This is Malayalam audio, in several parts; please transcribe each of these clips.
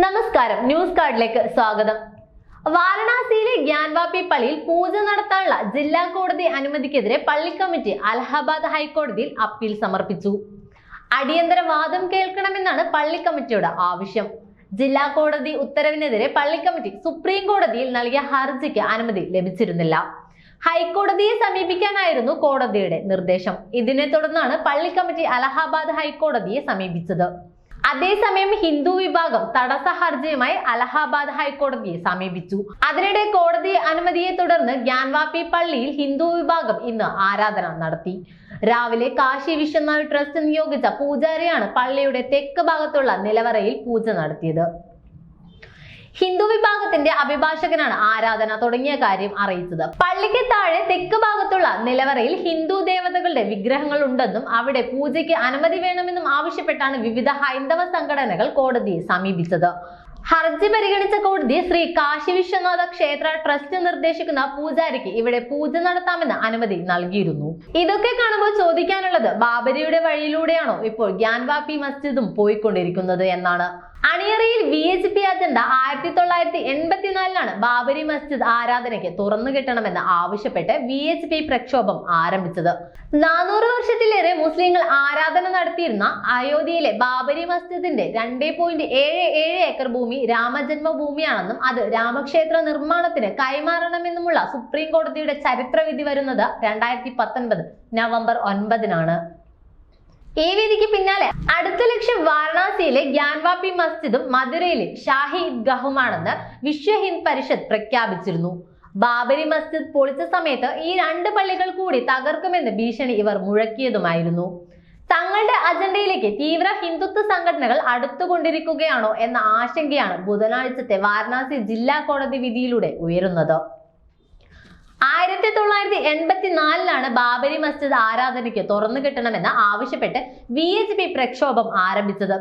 നമസ്കാരം, ന്യൂസ് കാർഡിലേക്ക് സ്വാഗതം. വാരണാസിയിലെ ഗ്യാൻവാപി പള്ളിയിൽ പൂജ നടത്താനുള്ള ജില്ലാ കോടതി അനുമതിക്കെതിരെ പള്ളി കമ്മിറ്റി അലഹബാദ് ഹൈക്കോടതിയിൽ അപ്പീൽ സമർപ്പിച്ചു. അടിയന്തര വാദം കേൾക്കണമെന്നാണ് പള്ളി കമ്മിറ്റിയുടെ ആവശ്യം. ജില്ലാ കോടതി ഉത്തരവിനെതിരെ പള്ളി കമ്മിറ്റി സുപ്രീം കോടതിയിൽ നൽകിയ ഹർജിക്ക് അനുമതി ലഭിച്ചിരുന്നില്ല. ഹൈക്കോടതിയെ സമീപിക്കാനായിരുന്നു കോടതിയുടെ നിർദ്ദേശം. ഇതിനെ തുടർന്നാണ് പള്ളി കമ്മിറ്റി അലഹബാദ് ഹൈക്കോടതിയെ സമീപിച്ചത്. അതേസമയം ഹിന്ദു വിഭാഗം തടസ്സ ഹർജിയുമായി അലഹാബാദ് ഹൈക്കോടതിയെ സമീപിച്ചു. അതിനിടെ കോടതി അനുമതിയെ തുടർന്ന് ഗ്യാൻവാപി പള്ളിയിൽ ഹിന്ദു വിഭാഗം ഇന്ന് ആരാധന നടത്തി. രാവിലെ കാശി വിശ്വനാഥ് ട്രസ്റ്റ് നിയോഗിച്ച പൂജാരിയാണ് പള്ളിയുടെ തെക്ക് ഭാഗത്തുള്ള നിലവറയിൽ പൂജ നടത്തിയത്. ഹിന്ദു വിഭാഗത്തിന്റെ അഭിഭാഷകനാണ് ആരാധന തുടങ്ങിയ കാര്യം അറിയിച്ചത്. പള്ളിക്ക് താഴെ തെക്ക് ഭാഗത്തുള്ള നിലവറയിൽ ഹിന്ദു ദേവതകളുടെ വിഗ്രഹങ്ങൾ ഉണ്ടെന്നും അവിടെ പൂജയ്ക്ക് അനുമതി വേണമെന്നും ആവശ്യപ്പെട്ടാണ് വിവിധ ഹൈന്ദവ സംഘടനകൾ കോടതിയെ സമീപിച്ചത്. ഹർജി പരിഗണിച്ച കോടതി ശ്രീ കാശി വിശ്വനാഥ ക്ഷേത്ര ട്രസ്റ്റ് നിർദ്ദേശിക്കുന്ന പൂജാരിക്ക് ഇവിടെ പൂജ നടത്താമെന്ന് അനുമതി നൽകിയിരുന്നു. ഇതൊക്കെ കാണുമ്പോൾ ചോദിക്കാനുള്ളത്, ബാബരിയുടെ വഴിയിലൂടെയാണോ ഇപ്പോൾ ഗ്യാൻവാപി മസ്ജിദും പോയിക്കൊണ്ടിരിക്കുന്നത് എന്നാണ്. അണിയറയിൽ VHP അജണ്ട 1984 ബാബരി മസ്ജിദ് ആരാധനയ്ക്ക് തുറന്നു കിട്ടണമെന്ന് ആവശ്യപ്പെട്ട് VHP പ്രക്ഷോഭം ആരംഭിച്ചത്. 400 വർഷത്തിലേറെ മുസ്ലിങ്ങൾ ആരാധന നടത്തിയിരുന്ന അയോധ്യയിലെ ബാബരി മസ്ജിദിന്റെ 2.77 ഏക്കർ ഭൂമി രാമജന്മഭൂമിയാണെന്നും അത് രാമക്ഷേത്ര നിർമ്മാണത്തിന് കൈമാറണമെന്നുമുള്ള സുപ്രീം കോടതിയുടെ ചരിത്രവിധി വരുന്നത് 2019 നവംബർ 9 ഈ വിധിക്ക് പിന്നാലെ അടുത്ത ലക്ഷ്യം വാരണാസിയിലെ ഗ്യാൻവാപി മസ്ജിദും മധുരയിലെ ഷാഹി ഈദ്ഗാഹുമാണെന്ന് വിശ്വ ഹിന്ദ് പരിഷത്ത് പ്രഖ്യാപിച്ചിരുന്നു. ബാബരി മസ്ജിദ് പൊളിച്ച സമയത്ത് ഈ രണ്ട് പള്ളികൾ കൂടി തകർക്കുമെന്ന് ഭീഷണി ഇവർ മുഴക്കിയതുമായിരുന്നു. തങ്ങളുടെ അജണ്ടയിലേക്ക് തീവ്ര ഹിന്ദുത്വ സംഘടനകൾ അടുത്തുകൊണ്ടിരിക്കുകയാണോ എന്ന ആശങ്കയാണ് ബുധനാഴ്ചത്തെ വാരണാസി ജില്ലാ കോടതി വിധിയിലൂടെ ഉയരുന്നത്. 1984 ബാബരി മസ്ജിദ് ആരാധനയ്ക്ക് തുറന്നു കിട്ടണമെന്ന് ആവശ്യപ്പെട്ട് VHP പ്രക്ഷോഭം ആരംഭിച്ചത്.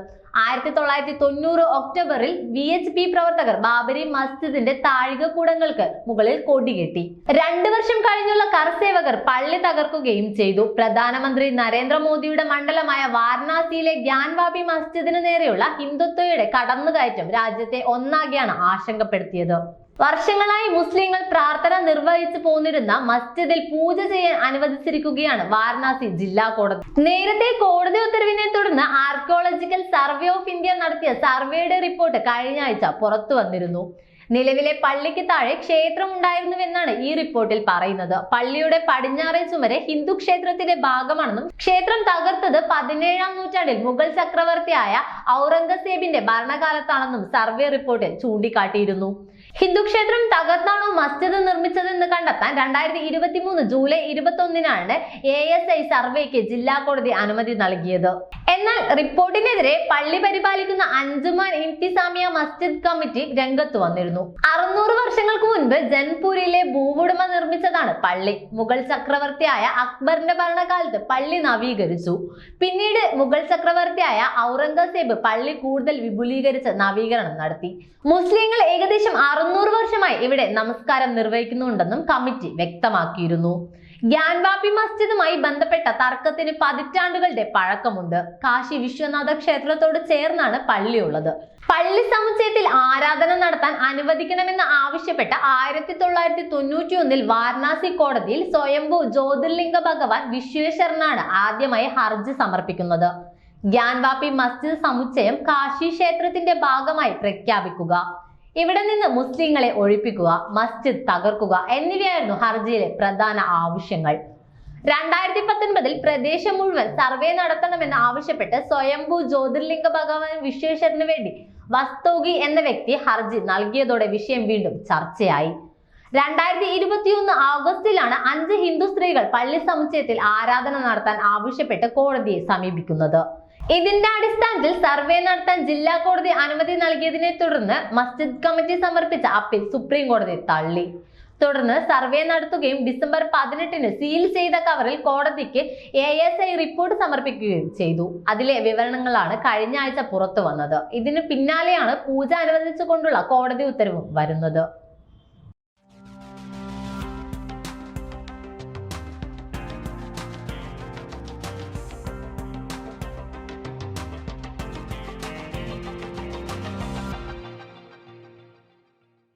1990 ഒക്ടോബറിൽ VHP പ്രവർത്തകർ ബാബരി മസ്ജിദിന്റെ താഴികക്കൂടങ്ങൾക്ക് മുകളിൽ കൊടികെട്ടി. 2 വർഷം കഴിഞ്ഞുള്ള കർസേവകർ പള്ളി തകർക്കുകയും ചെയ്തു. പ്രധാനമന്ത്രി നരേന്ദ്രമോദിയുടെ മണ്ഡലമായ വാരണാസിയിലെ ഗ്യാൻവാപി മസ്ജിദിന് നേരെയുള്ള ഹിന്ദുത്വയുടെ കടന്നുകയറ്റം രാജ്യത്തെ ഒന്നാകെയാണ് ആശങ്കപ്പെടുത്തിയത്. വർഷങ്ങളായി മുസ്ലിങ്ങൾ പ്രാർത്ഥന നിർവഹിച്ചു പോന്നിരുന്ന മസ്ജിദിൽ പൂജ ചെയ്യാൻ അനുവദിച്ചിരിക്കുകയാണ് വാരണാസി ജില്ലാ കോടതി. നേരത്തെ കോടതി ഉത്തരവിനെ തുടർന്ന് ആർക്കിയോളജിക്കൽ സർവേ ഓഫ് ഇന്ത്യ നടത്തിയ സർവേയുടെ റിപ്പോർട്ട് കഴിഞ്ഞ ആഴ്ച പുറത്തു വന്നിരുന്നു. നിലവിലെ പള്ളിക്ക് താഴെ ക്ഷേത്രം ഉണ്ടായിരുന്നുവെന്നാണ് ഈ റിപ്പോർട്ടിൽ പറയുന്നത്. പള്ളിയുടെ പടിഞ്ഞാറേ ചുമരെ ഹിന്ദു ക്ഷേത്രത്തിന്റെ ഭാഗമാണെന്നും ക്ഷേത്രം തകർത്തത് 17-ാം നൂറ്റാണ്ടിൽ മുഗൾ ചക്രവർത്തിയായ ഔറംഗസേബിന്റെ ഭരണകാലത്താണെന്നും സർവേ റിപ്പോർട്ടിൽ ചൂണ്ടിക്കാട്ടിയിരുന്നു. ഹിന്ദു ക്ഷേത്രം തകർത്താണോ മസ്ജിദ് നിർമ്മിച്ചതെന്ന് കണ്ടെത്താൻ 2023 ജൂലൈ 21 ASI സർവേക്ക് ജില്ലാ കോടതി അനുമതി നൽകിയത്. എന്നാൽ റിപ്പോർട്ടിനെതിരെ പള്ളി പരിപാലിക്കുന്ന അഞ്ജുമാൻ ഇന്തിസാമിയ മസ്ജിദ് കമ്മിറ്റി രംഗത്ത് വന്നിരുന്നു. 600 വർഷങ്ങൾക്ക് മുൻപ് ജൻപൂരിലെ ഭൂവുടമ നിർമ്മിച്ചതാണ് പള്ളി. മുഗൾ ചക്രവർത്തിയായ അക്ബറിന്റെ ഭരണകാലത്ത് പള്ളി നവീകരിച്ചു. പിന്നീട് മുഗൾ ചക്രവർത്തിയായ ഔറംഗസേബ് പള്ളി കൂടുതൽ വിപുലീകരിച്ച് നവീകരണം നടത്തി. മുസ്ലിങ്ങൾ ഏകദേശം 600 വർഷമായി ഇവിടെ നമസ്കാരം നിർവഹിക്കുന്നുണ്ടെന്നും കമ്മിറ്റി വ്യക്തമാക്കിയിരുന്നു. ഗ്യാൻവാപി മസ്ജിദുമായി ബന്ധപ്പെട്ട തർക്കത്തിന് പതിറ്റാണ്ടുകളുടെ പഴക്കമുണ്ട്. കാശി വിശ്വനാഥ ക്ഷേത്രത്തോട് ചേർന്നാണ് പള്ളിയുള്ളത്. പള്ളി സമുച്ചയത്തിൽ ആരാധന നടത്താൻ അനുവദിക്കണമെന്ന് ആവശ്യപ്പെട്ട 1991 വാരണാസി കോടതിയിൽ സ്വയംഭൂ ജ്യോതിർലിംഗ ഭഗവാൻ വിശ്വേശ്വരനാണ് ആദ്യമായി ഹർജി സമർപ്പിക്കുന്നത്. ഗ്യാൻവാപി മസ്ജിദ് സമുച്ചയം കാശി ക്ഷേത്രത്തിന്റെ ഭാഗമായി പ്രഖ്യാപിക്കുക, ഇവിടെ നിന്ന് മുസ്ലിങ്ങളെ ഒഴിപ്പിക്കുക, മസ്ജിദ് തകർക്കുക എന്നിവയായിരുന്നു ഹർജിയിലെ പ്രധാന ആവശ്യങ്ങൾ. 2019 പ്രദേശം മുഴുവൻ സർവേ നടത്തണമെന്ന് ആവശ്യപ്പെട്ട് സ്വയംഭൂ ജ്യോതിർലിംഗ ഭഗവാൻ വിശ്വേശ്വരന് വേണ്ടി വസ്തോഗി എന്ന വ്യക്തി ഹർജി നൽകിയതോടെ വിഷയം വീണ്ടും ചർച്ചയായി. 2021 ഓഗസ്റ്റിലാണ് 5 ഹിന്ദു സ്ത്രീകൾ പള്ളി സമുച്ചയത്തിൽ ആരാധന നടത്താൻ ആവശ്യപ്പെട്ട് കോടതിയെ സമീപിക്കുന്നത്. ഇതിന്റെ അടിസ്ഥാനത്തിൽ സർവേ നടത്താൻ ജില്ലാ കോടതി അനുമതി നൽകിയതിനെ തുടർന്ന് മസ്ജിദ് കമ്മിറ്റി സമർപ്പിച്ച അപ്പീൽ സുപ്രീം കോടതി തള്ളി. തുടർന്ന് സർവേ നടത്തുകയും ഡിസംബർ 18 സീൽ ചെയ്ത കവറിൽ കോടതിക്ക് ASI റിപ്പോർട്ട് സമർപ്പിക്കുകയും ചെയ്തു. അതിലെ വിവരണങ്ങളാണ് കഴിഞ്ഞ ആഴ്ച പുറത്തു വന്നത്. ഇതിനു പിന്നാലെയാണ് പൂജ അനുവദിച്ചുകൊണ്ടുള്ള കോടതി ഉത്തരവും വരുന്നത്.